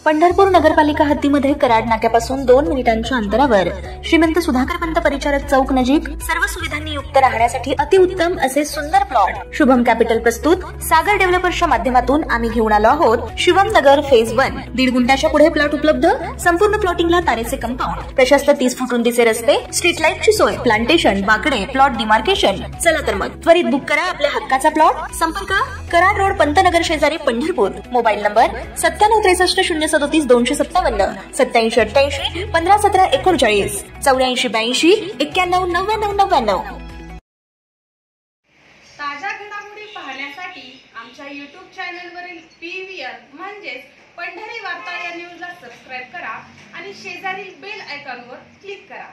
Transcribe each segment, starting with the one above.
पंढरपूर नगरपालिका हद्दीमध्ये कराड नाक्यापासून 2 मिनिटांच्या अंतरावर श्रीमंत सुधाकर पंत परिचारक चौक नजीक सर्व सुविधांनी युक्त राहण्यासाठी अतिउत्तम असे सुंदर प्लॉट शुभम कॅपिटल प्रस्तुत सागर डेव्हलपर्सच्या माध्यमातून आम्ही घेऊन आलो आहोत। शिवम नगर फेज 1 1.5 गुंठ्याच्या पुढे प्लॉट उपलब्ध, संपूर्ण प्लॉटिंगला तारेचे कंपाऊंड, प्रशस्त 30 फूट रुंदीचे रस्ते, स्ट्रीट लाईटची सोय, प्लांटेशन, बाकडे, प्लॉट डिमार्केशन। चला तर मग त्वरित बुक करा आपल्या हक्काचा प्लॉट। संपर्क कराड रोड पंतनगर शेजारी पंढरपूर। Mobile number 9763 037 257 8788 1517 39 8482 91 99 99। ताज्या घडामोडी पाहण्यासाठी आमच्या YouTube चॅनलवरील PVR म्हणजेच पंढरी वार्ता या न्यूजला सबस्क्राइब करा आणि शेजारील बेल आयकॉनवर क्लिक करा।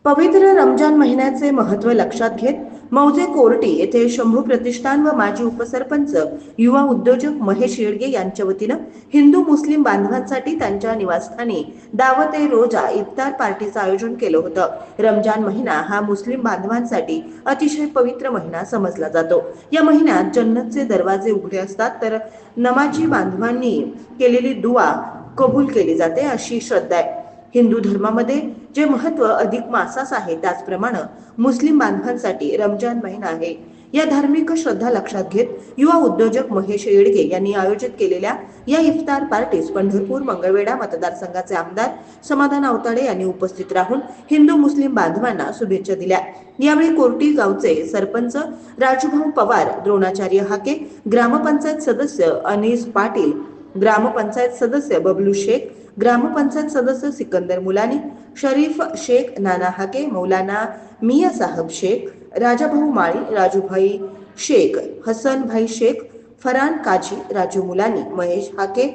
पवित्र रमजान महिन्याचे महत्त्व लक्षात घेत मौजे कोर्टी येथे शंभू प्रतिष्ठान व माजी उपसरपंच युवा उद्योजक महेश येडगे यांच्या वतीने हिंदू मुस्लिम बांधवांसाठी त्यांच्या निवासस्थानी दावत ए रोजा इफ्तार पार्टीचं आयोजन केलं होतं। रमजान महिना हा मुस्लिम बांधवांसाठी अतिशय पवित्र महिना समजला जातो। या महिन्यात जन्नतचे दरवाजे उघडे असतात, तर नमाजी बांधवांनी केलेली दुआ कबूल केली जाते अशी श्रद्धा आहे। हिंदू धर्मामध्ये जे महत्व अधिक मासास आहे, त्याचप्रमाणे मुस्लिम बांधवांसाठी रमजान महिना आहे। या धार्मिक श्रद्धा लक्षात घेत युवा उद्योजक महेश येडगे यांनी आयोजित केलेल्या या इफ्तार पार्टीस पंढरपूर मंगळवेढा मतदारसंघाचे आमदार समाधान आवताडे यांनी उपस्थित राहून हिंदू मुस्लिम बांधवांना शुभेच्छा दिल्या। यावेळी कोर्टी गावचे सरपंच राजूभाऊ पवार, द्रोणाचार्य हाके, ग्रामपंचायत सदस्य अनीस पाटील, ग्रामपंचायत सदस्य बबलू शेख, ग्रामपंचायत सदस्य सिकंदर मुलानी, शरीफ शेख, नाना हाके, मौलाना मिया साहब शेख, राजाभाऊ माळी, राजूभाई शेख, हसन भाई शेख, फरान काजी, राजू मुलानी, महेश हाके,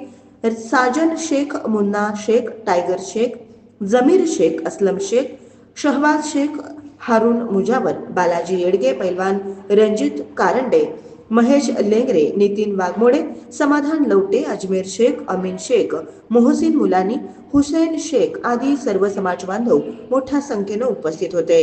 साजन शेख, मुन्ना शेख, टायगर शेख, जमीर शेख, असलम शेख, शहबाज शेख, हारून मुजावर, बालाजी येडगे, पैलवान रणजित कारंडे, महेश लेंगरे, नितीन वाघमोडे, समाधान लवटे, अजमेर शेख, अमीन शेख, मोहसिन मुलानी, हुसैन शेख आदी सर्व समाज बांधव मोठ्या संख्येने उपस्थित होते।